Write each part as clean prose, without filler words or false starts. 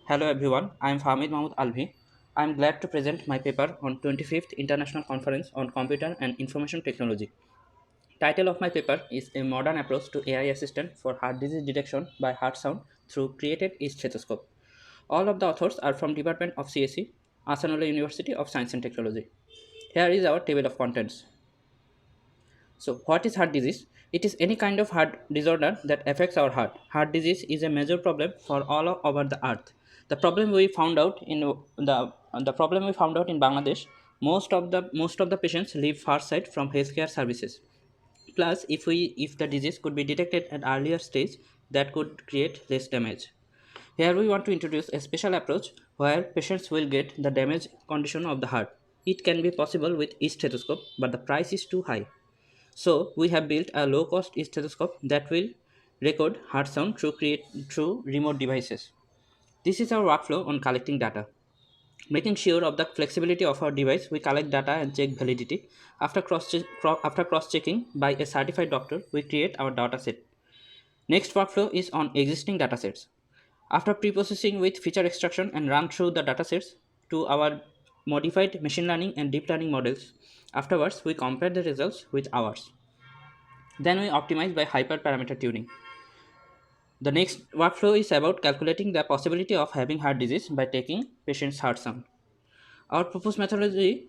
Hello everyone, I am Fahmeed Mahmud Alvee. I am glad to present my paper on 25th International Conference on Computer and Information Technology. Title of my paper is A Modern Approach to AI Assistant for Heart Disease Detection by Heart Sound through Created e-stethoscope. All of the authors are from Department of CSE, Asanola University of Science and Technology. Here is our table of contents. So, what is heart disease? It is any kind of heart disorder that affects our heart. Heart disease is a major problem for over the earth. The problem we found out in the problem we found out in Bangladesh. Most of the patients live far side from healthcare services. Plus, if the disease could be detected at earlier stage, that could create less damage. Here we want to introduce a special approach where patients will get the damaged condition of the heart. It can be possible with e-stethoscope, but the price is too high. So we have built a low-cost stethoscope that will record heart sound through remote devices. This is our workflow on collecting data. Making sure of the flexibility of our device, we collect data and check validity. After cross-checking by a certified doctor, we create our dataset. Next workflow is on existing datasets. After pre-processing with feature extraction and run through the datasets to our modified machine learning and deep learning models. Afterwards, we compare the results with ours. Then we optimize by hyperparameter tuning. The next workflow is about calculating the possibility of having heart disease by taking patient's heart sound. Our proposed methodology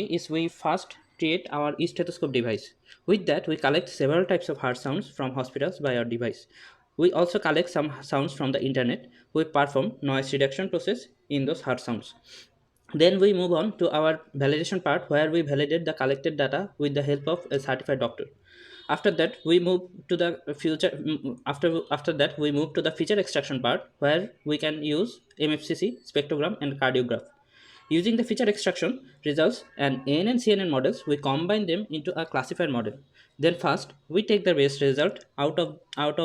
is we first create our e-stethoscope device. With that, we collect several types of heart sounds from hospitals by our device. We also collect some sounds from the internet. We perform noise reduction process in those heart sounds. Then we move on to our validation part where we validate the collected data with the help of a certified doctor. After that, we move to the future. After that, we move to the feature extraction part where we can use MFCC, spectrogram, and cardiograph. Using the feature extraction results and AN and CNN models, we combine them into a classified model. Then first, we take the base result out of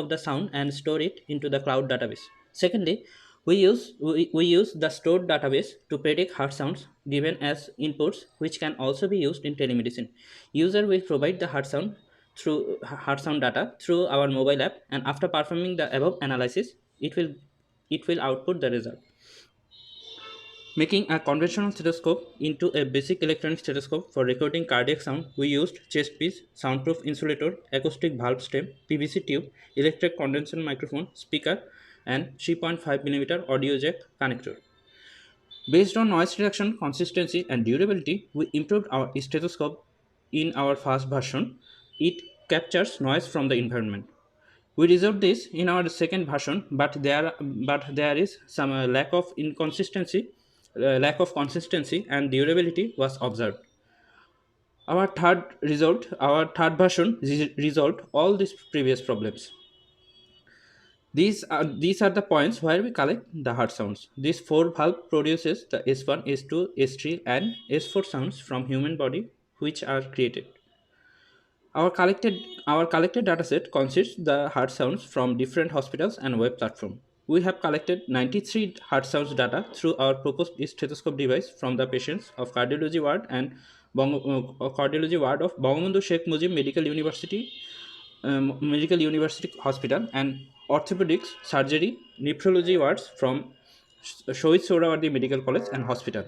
the sound and store it into the cloud database. Secondly, we use the stored database to predict heart sounds given as inputs, which can also be used in telemedicine. User will provide the heart sound data through our mobile app, and after performing the above analysis, it will output the result. Making a conventional stethoscope into a basic electronic stethoscope for recording cardiac sound, we used chest piece, soundproof insulator, acoustic valve stem, PVC tube, electric condenser microphone, speaker, and 3.5 mm audio jack connector. Based on noise reduction, consistency, and durability, we improved our stethoscope in our first version. It captures noise from the environment. We reserved this in our second version, but there is some lack of consistency and durability was observed. Our third version resolved all these previous problems. These are the points where we collect the heart sounds. This four valve produces the S1, S2, S3, and S4 sounds from human body, which are created. Our collected dataset consists the heart sounds from different hospitals and web platform. We have collected 93 heart sounds data through our proposed stethoscope device from the patients of cardiology ward and cardiology ward of Bangabandhu Sheikh Mujib Medical University Hospital and orthopedics, surgery, nephrology wards from Shohid Sohrawardi Medical College and Hospital.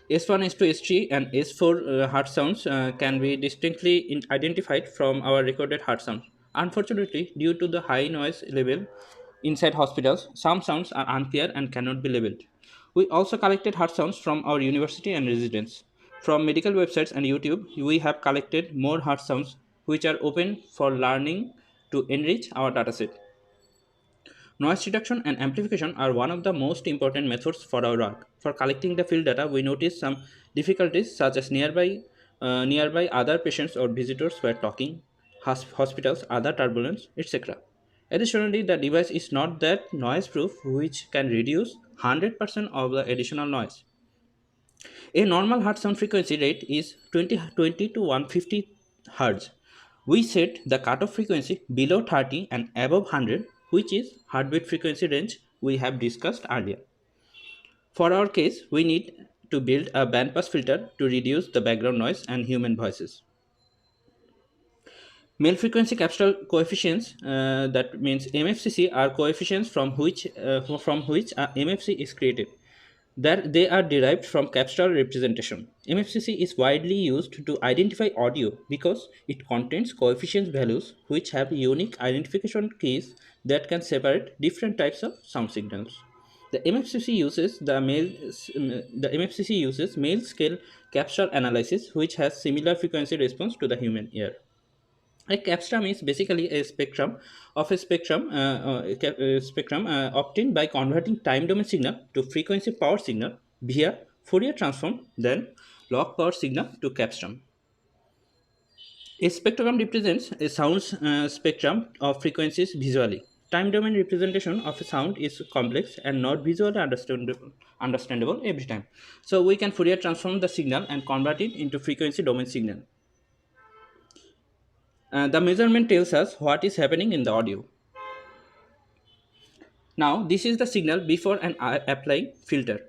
S1, S2, S3, and S4 heart sounds can be distinctly identified from our recorded heart sounds. Unfortunately, due to the high noise level inside hospitals, some sounds are unclear and cannot be labeled. We also collected heart sounds from our university and residents. From medical websites and YouTube, we have collected more heart sounds which are open for learning to enrich our dataset. Noise reduction and amplification are one of the most important methods for our work. For collecting the field data, we noticed some difficulties such as nearby other patients or visitors were talking, hospitals, other turbulence, etc. Additionally, the device is not that noise proof, which can reduce 100% of the additional noise. A normal heart sound frequency rate is 20 to 150 Hz. We set the cutoff frequency below 30 and above 100, which is heartbeat frequency range we have discussed earlier. For our case, we need to build a bandpass filter to reduce the background noise and human voices. Male frequency capsular coefficients, that means MFCC, are coefficients from which MFC is created. That they are derived from capsular representation. MFCC is widely used to identify audio because it contains coefficient values which have unique identification keys that can separate different types of sound signals. The MFCC uses male scale capsular analysis, which has similar frequency response to the human ear. A capstrum is basically a spectrum obtained by converting time domain signal to frequency power signal via Fourier transform, then log power signal to capstrum. A spectrogram represents a sound spectrum of frequencies visually. Time domain representation of a sound is complex and not visually understandable every time. So we can Fourier transform the signal and convert it into frequency domain signal. The measurement tells us what is happening in the audio. Now, this is the signal before and applying filter.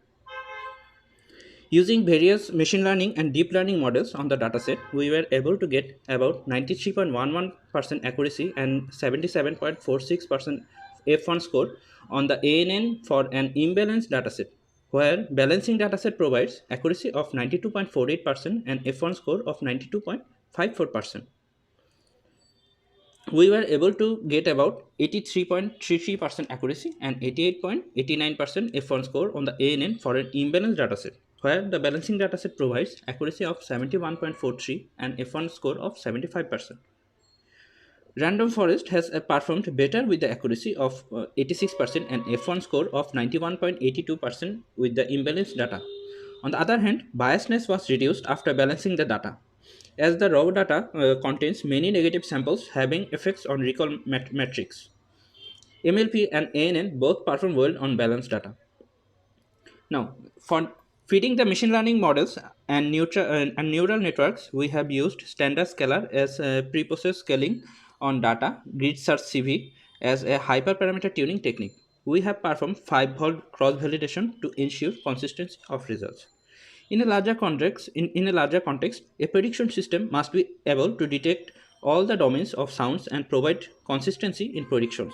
Using various machine learning and deep learning models on the dataset, we were able to get about 93.11% accuracy and 77.46% F1 score on the ANN for an imbalanced dataset, where balancing dataset provides accuracy of 92.48% and F1 score of 92.54%. We were able to get about 83.33% accuracy and 88.89% F1 score on the ANN for an imbalanced dataset, where the balancing dataset provides accuracy of 71.43 and F1 score of 75%. Random forest has performed better with the accuracy of 86% and F1 score of 91.82% with the imbalanced data. On the other hand, biasness was reduced after balancing the data, as the raw data contains many negative samples having effects on recall metrics. MLP and ANN both perform well on balanced data. Now, for feeding the machine learning models and neural networks, we have used standard scalar as a preprocessed scaling on data, grid search CV as a hyperparameter tuning technique. We have performed 5-fold cross validation to ensure consistency of results. In a larger context, a prediction system must be able to detect all the domains of sounds and provide consistency in predictions.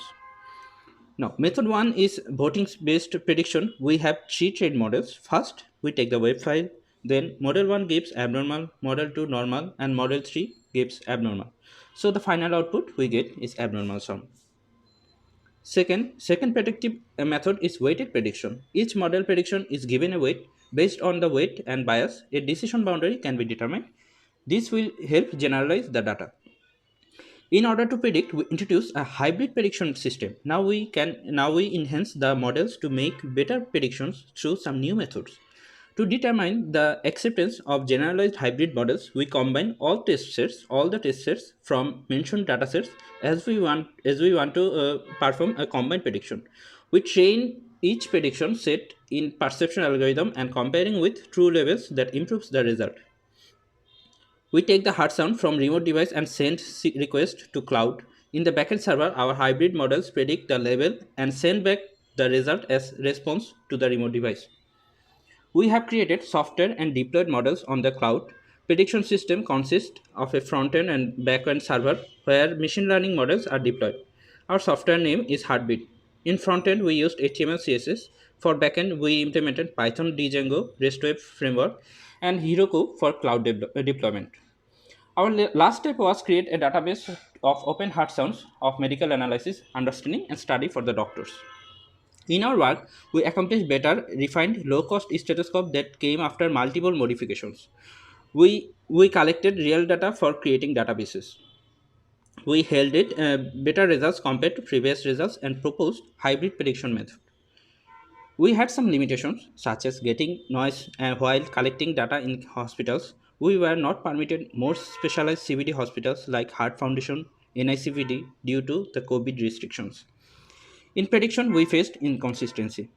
Now, method 1 is voting based prediction. We have three trained models. First, we take the wave file, then model 1 gives abnormal, model 2 normal, and model 3 gives abnormal. So the final output we get is abnormal sound. Second predictive method is weighted prediction. Each model prediction is given a weight. Based on the weight and bias, a decision boundary can be determined. This will help generalize the data. In order to predict, we introduce a hybrid prediction system. Now we enhance the models to make better predictions through some new methods. To determine the acceptance of generalized hybrid models, we combine all the test sets from mentioned datasets as we want to perform a combined prediction. We train each prediction set in perception algorithm and comparing with true levels that improves the result. We take the hard sound from remote device and send request to cloud. In the backend server, our hybrid models predict the level and send back the result as response to the remote device. We have created software and deployed models on the cloud. Prediction system consists of a front-end and back-end server where machine learning models are deployed. Our software name is Heartbeat. In front-end, we used HTML, CSS. For back-end, we implemented Python, Django, REST Web Framework, and Heroku for cloud deployment. Our last step was create a database of open heart sounds of medical analysis, understanding, and study for the doctors. In our work, we accomplished better, refined, low-cost stethoscope that came after multiple modifications. We collected real data for creating databases. We held it better results compared to previous results and proposed hybrid prediction method. We had some limitations, such as getting noise while collecting data in hospitals. We were not permitted more specialized CVD hospitals like Heart Foundation, NICVD due to the COVID restrictions. In prediction, we faced inconsistency.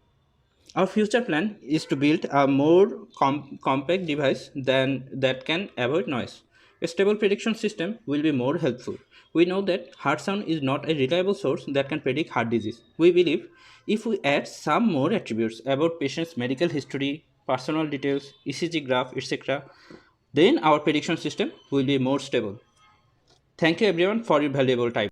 Our future plan is to build a more compact device than that can avoid noise. A stable prediction system will be more helpful. We know that heart sound is not a reliable source that can predict heart disease. We believe if we add some more attributes about patient's medical history, personal details, ECG graph, etc., then our prediction system will be more stable. Thank you everyone for your valuable time.